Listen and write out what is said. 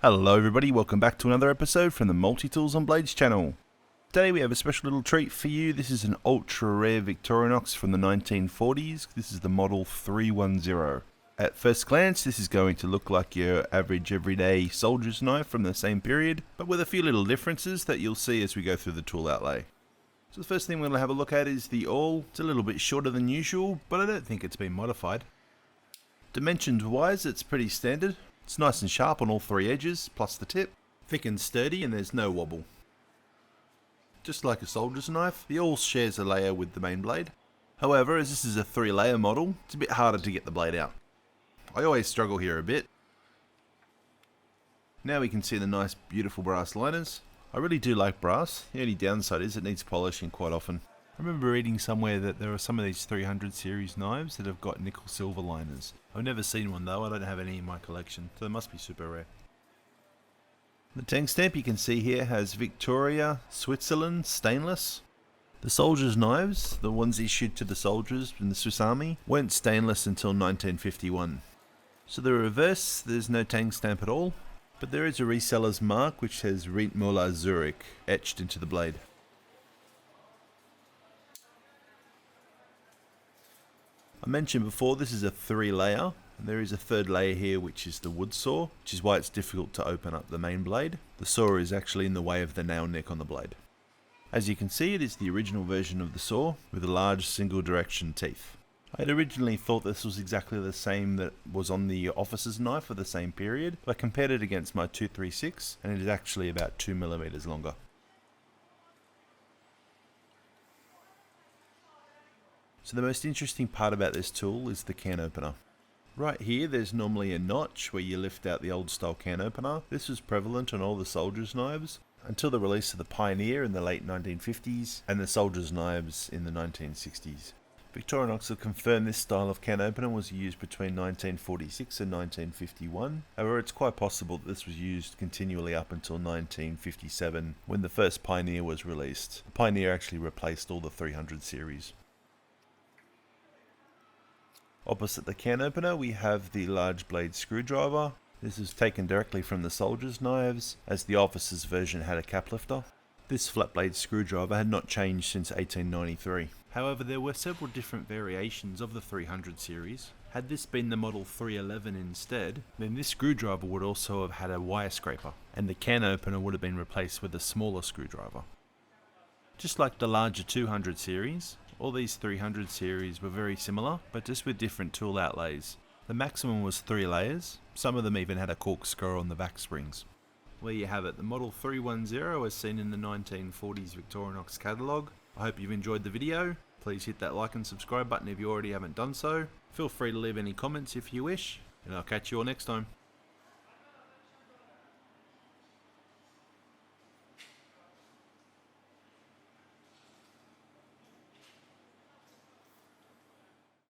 Hello everybody, welcome back to another episode from the Multi-Tools on Blades channel. Today we have a special little treat for you. This is an ultra rare Victorinox from the 1940s. This is the model 310. At first glance this is going to look like your average everyday soldier's knife from the same period, but with a few little differences that you'll see as we go through the tool outlay. So the first thing we're going to have a look at is the awl. It's a little bit shorter than usual, but I don't think it's been modified. Dimensions wise it's pretty standard. It's nice and sharp on all three edges, plus the tip. Thick and sturdy, and there's no wobble. Just like a soldier's knife, the awl shares a layer with the main blade. However, as this is a 3-layer model, it's a bit harder to get the blade out. I always struggle here a bit. Now we can see the nice beautiful brass liners. I really do like brass. The only downside is it needs polishing quite often. I remember reading somewhere that there are some of these 300 series knives that have got nickel silver liners. I've never seen one though, I don't have any in my collection, so they must be super rare. The tank stamp you can see here has Victoria, Switzerland, stainless. The soldiers' knives, the ones issued to the soldiers in the Swiss Army, weren't stainless until 1951. So the reverse, there's no tank stamp at all, but there is a reseller's mark which says Rietmüller Zurich etched into the blade. I mentioned before this is a 3-layer, and there is a third layer here which is the wood saw, which is why it's difficult to open up the main blade. The saw is actually in the way of the nail nick on the blade. As you can see, it is the original version of the saw with a large single direction teeth. I had originally thought this was exactly the same that was on the officer's knife of the same period, but I compared it against my 236 and it is actually about 2mm longer. So the most interesting part about this tool is the can opener. Right here there's normally a notch where you lift out the old style can opener. This was prevalent on all the soldiers' knives until the release of the Pioneer in the late 1950s and the soldiers' knives in the 1960s. Victorinox have confirmed this style of can opener was used between 1946 and 1951. However, it's quite possible that this was used continually up until 1957 when the first Pioneer was released. The Pioneer actually replaced all the 300 series. Opposite the can opener we have the large blade screwdriver. This is taken directly from the soldiers' knives, as the officer's version had a cap lifter. This flat blade screwdriver had not changed since 1893. However, there were several different variations of the 300 series. Had this been the model 311 instead, then this screwdriver would also have had a wire scraper, and the can opener would have been replaced with a smaller screwdriver. Just like the larger 200 series, all these 300 series were very similar, but just with different tool outlays. The maximum was 3 layers, some of them even had a corkscrew on the back springs. There you have it, the model 310 as seen in the 1940s Victorinox catalogue. I hope you've enjoyed the video. Please hit that like and subscribe button if you already haven't done so. Feel free to leave any comments if you wish, and I'll catch you all next time.